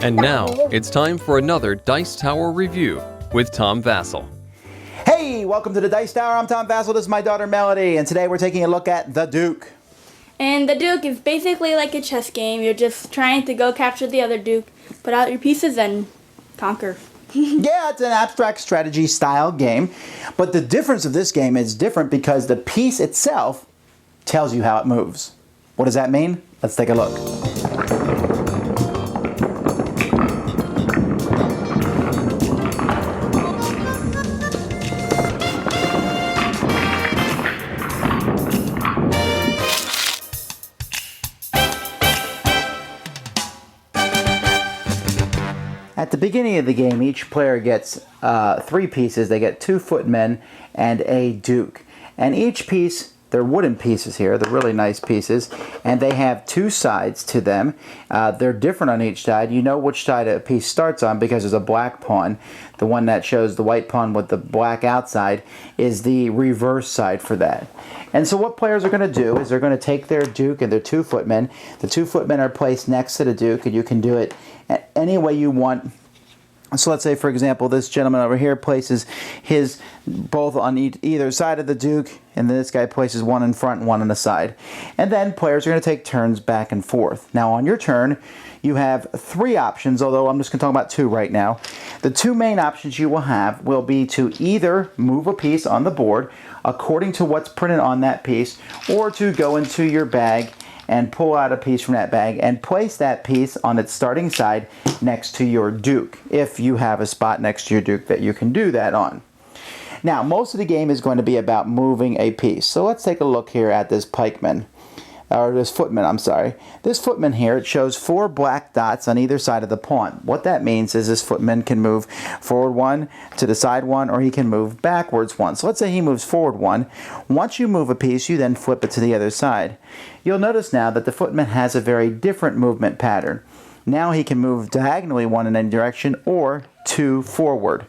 And now, it's time for another Dice Tower review with Tom Vasel. Hey, welcome to the Dice Tower. I'm Tom Vasel. This is my daughter Melody, and today we're taking a look at the Duke. And the Duke is basically like a chess game. You're just trying to go capture the other Duke, put out your pieces, and conquer. Yeah, it's an abstract strategy style game, but the difference of this game is different because the piece itself tells you how it moves. What does that mean? Let's take a look. At the beginning of the game, each player gets 3 pieces. They get 2 footmen and a duke. And each piece, they're wooden pieces here. They're really nice pieces. And they have 2 sides to them. They're different on each side. You know which side a piece starts on because there's a black pawn. The one that shows the white pawn with the black outside is the reverse side for that. And so what players are going to do is they're going to take their duke and their 2 footmen. The 2 footmen are placed next to the duke, and you can do it any way you want. So let's say, for example, this gentleman over here places his both on either side of the duke, and then this guy places one in front and one on the side. And then players are going to take turns back and forth. Now on your turn, you have 3 options, although I'm just going to talk about 2 right now. The 2 main options you will have will be to either move a piece on the board according to what's printed on that piece, or to go into your bag and pull out a piece from that bag and place that piece on its starting side next to your duke, if you have a spot next to your duke that you can do that on. Now, most of the game is going to be about moving a piece. So let's take a look here at this pikeman, or this footman, I'm sorry. This footman here, it shows 4 black dots on either side of the pawn. What that means is this footman can move forward 1, to the side 1, or he can move backwards 1. So let's say he moves forward 1. Once you move a piece, you then flip it to the other side. You'll notice now that the footman has a very different movement pattern. Now he can move diagonally 1 in any direction, or 2 forward.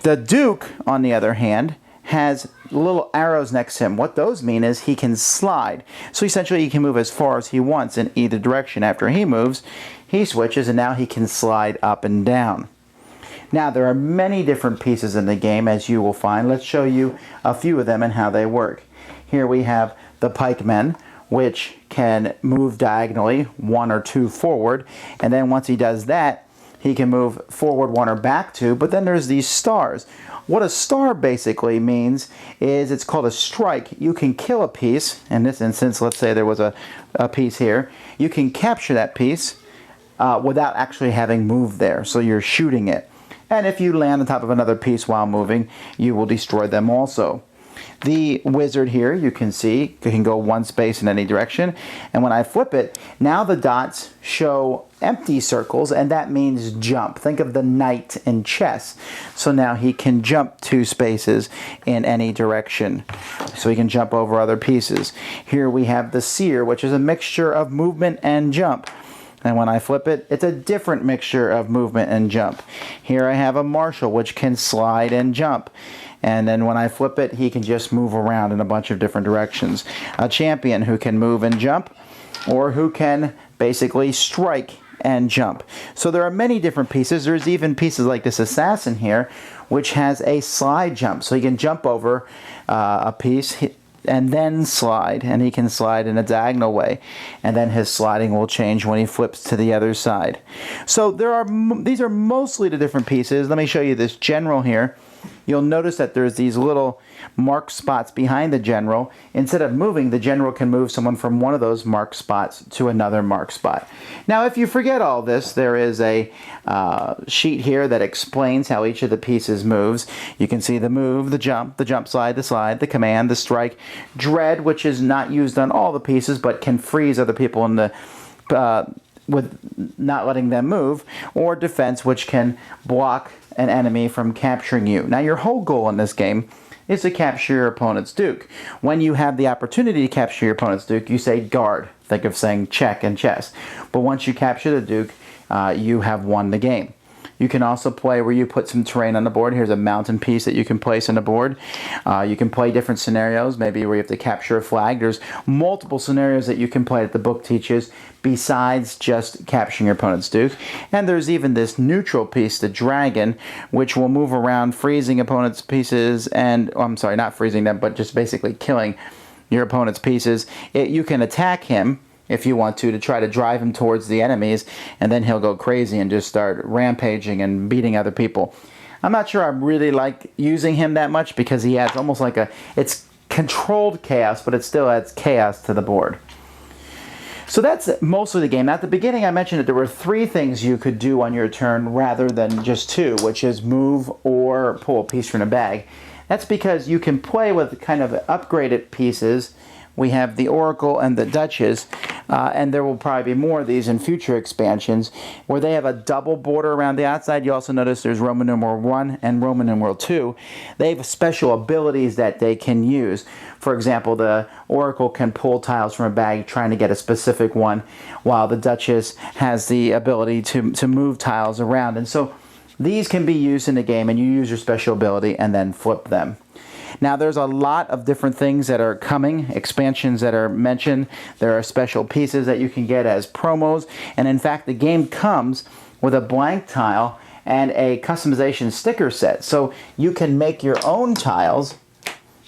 The duke, on the other hand, has little arrows next to him. What those mean is he can slide. So essentially he can move as far as he wants in either direction. After he moves, he switches, and now he can slide up and down. Now there are many different pieces in the game, as you will find. Let's show you a few of them and how they work. Here we have the pikemen, which can move diagonally 1 or 2 forward, and then once he does that, he can move forward 1 or back 2, but then there's these stars. What a star basically means is it's called a strike. You can kill a piece. In this instance, let's say there was a piece here. You can capture that piece without actually having moved there, so you're shooting it. And if you land on top of another piece while moving, you will destroy them also. The wizard here, you can see, can go 1 space in any direction. And when I flip it, now the dots show empty circles, and that means jump. Think of the knight in chess. So now he can jump 2 spaces in any direction. So he can jump over other pieces. Here we have the seer, which is a mixture of movement and jump. And when I flip it, it's a different mixture of movement and jump. Here I have a marshal, which can slide and jump. And then when I flip it, he can just move around in a bunch of different directions. A champion who can move and jump, or who can basically strike and jump. So there are many different pieces. There's even pieces like this assassin here, which has a slide jump. So he can jump over a piece and then slide, and he can slide in a diagonal way, and then his sliding will change when he flips to the other side. So these are mostly the different pieces. Let me show you this general here. You'll notice that there's these little marked spots behind the general. Instead of moving, the general can move someone from one of those marked spots to another marked spot. Now, if you forget all this, there is a sheet here that explains how each of the pieces moves. You can see the move, the jump slide, the command, the strike, dread, which is not used on all the pieces but can freeze other people in the with not letting them move, or defense, which can block an enemy from capturing you. Now, your whole goal in this game is to capture your opponent's duke. When you have the opportunity to capture your opponent's duke, you say guard. Think of saying check in chess. But once you capture the duke, you have won the game. You can also play where you put some terrain on the board. Here's a mountain piece that you can place on the board. You can play different scenarios, maybe where you have to capture a flag. There's multiple scenarios that you can play that the book teaches besides just capturing your opponent's duke. And there's even this neutral piece, the dragon, which will move around, freezing opponent's pieces and, oh, I'm sorry, not freezing them, but just basically killing your opponent's pieces. You can attack him if you want to try to drive him towards the enemies, and then he'll go crazy and just start rampaging and beating other people. I'm not sure I really like using him that much because he adds almost like it's controlled chaos, but it still adds chaos to the board. So that's mostly the game. At the beginning I mentioned that there were 3 things you could do on your turn rather than just 2, which is move or pull a piece from a bag. That's because you can play with kind of upgraded pieces. We have the Oracle and the Duchess, and there will probably be more of these in future expansions, where they have a double border around the outside. You also notice there's Roman numeral 1 and Roman numeral 2. They have special abilities that they can use. For example, the Oracle can pull tiles from a bag trying to get a specific one, while the Duchess has the ability to move tiles around. And so these can be used in the game, and you use your special ability and then flip them. Now, there's a lot of different things that are coming, expansions that are mentioned. There are special pieces that you can get as promos. And in fact, the game comes with a blank tile and a customization sticker set. So you can make your own tiles.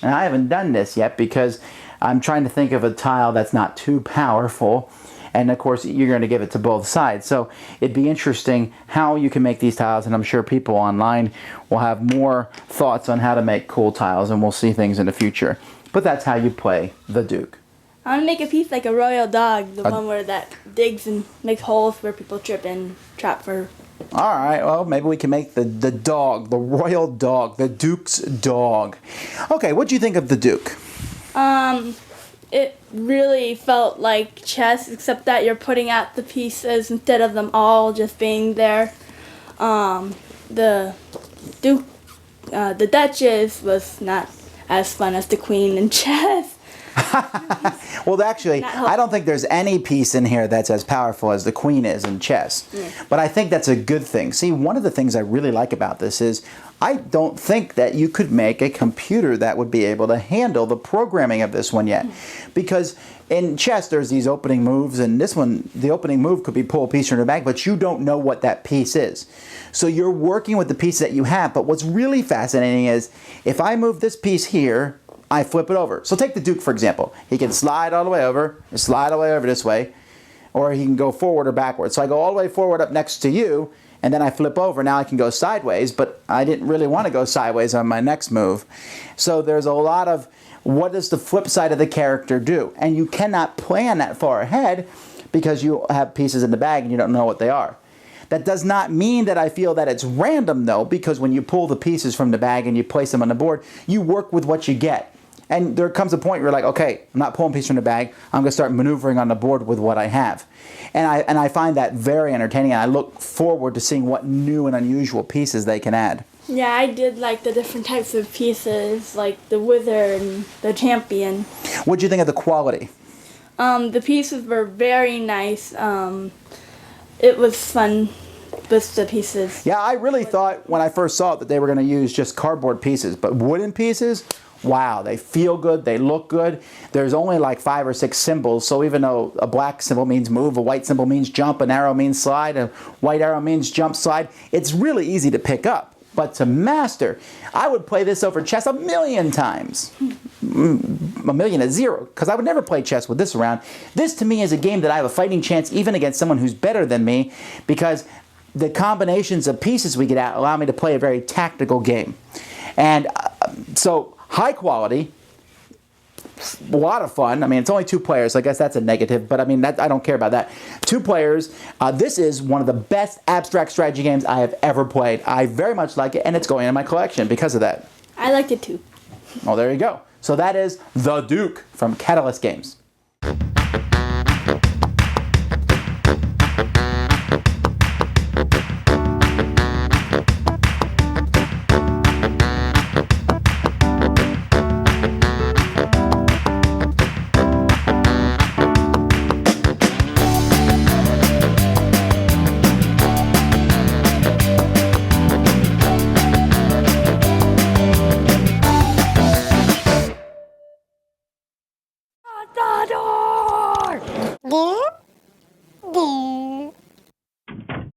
And I haven't done this yet because I'm trying to think of a tile that's not too powerful. And of course, you're going to give it to both sides. So it'd be interesting how you can make these tiles, and I'm sure people online will have more thoughts on how to make cool tiles, and we'll see things in the future. But that's how you play the Duke. I want to make a piece like a royal dog, the one where that digs and makes holes where people trip and trap for. All right, well, maybe we can make the dog, the royal dog, the Duke's dog. Okay, what do you think of the Duke? It really felt like chess, except that you're putting out the pieces instead of them all just being there. The Duke, the Duchess was not as fun as the Queen in chess. Well, actually, I don't think there's any piece in here that's as powerful as the Queen is in chess. Yeah. But I think that's a good thing. See, one of the things I really like about this is I don't think that you could make a computer that would be able to handle the programming of this one yet. Because in chess, there's these opening moves, and this one, the opening move could be pull a piece from the bag, but you don't know what that piece is. So you're working with the piece that you have, but what's really fascinating is if I move this piece here, I flip it over. So take the Duke, for example. He can slide all the way over, slide all the way over this way, or he can go forward or backwards. So I go all the way forward up next to you, and then I flip over. Now I can go sideways, but I didn't really want to go sideways on my next move. So there's a lot of what does the flip side of the character do? And you cannot plan that far ahead because you have pieces in the bag and you don't know what they are. That does not mean that I feel that it's random, though, because when you pull the pieces from the bag and you place them on the board, you work with what you get. And there comes a point where you're like, okay, I'm not pulling pieces from the bag. I'm going to start maneuvering on the board with what I have. And I find that very entertaining, and I look forward to seeing what new and unusual pieces they can add. Yeah, I did like the different types of pieces, like the wizard and the champion. What did you think of the quality? The pieces were very nice. It was fun with the pieces. Yeah, I really thought when I first saw it that they were going to use just cardboard pieces, but wooden pieces, wow, they feel good, they look good. There's only like 5 or 6 symbols, so even though a black symbol means move, a white symbol means jump, an arrow means slide, a white arrow means jump, slide, it's really easy to pick up. But to master, I would play this over chess 1,000,000 times. 1,000,000 to 0, because I would never play chess with this around. This to me is a game that I have a fighting chance even against someone who's better than me, because the combinations of pieces we get out allow me to play a very tactical game. And so high quality, a lot of fun. I mean, it's only 2 players, so I guess that's a negative, but I mean, I don't care about that. 2 players. This is one of the best abstract strategy games I have ever played. I very much like it, and it's going in my collection because of that. I liked it too. Well, there you go. So that is The Duke from Catalyst Games. the door. Do, do.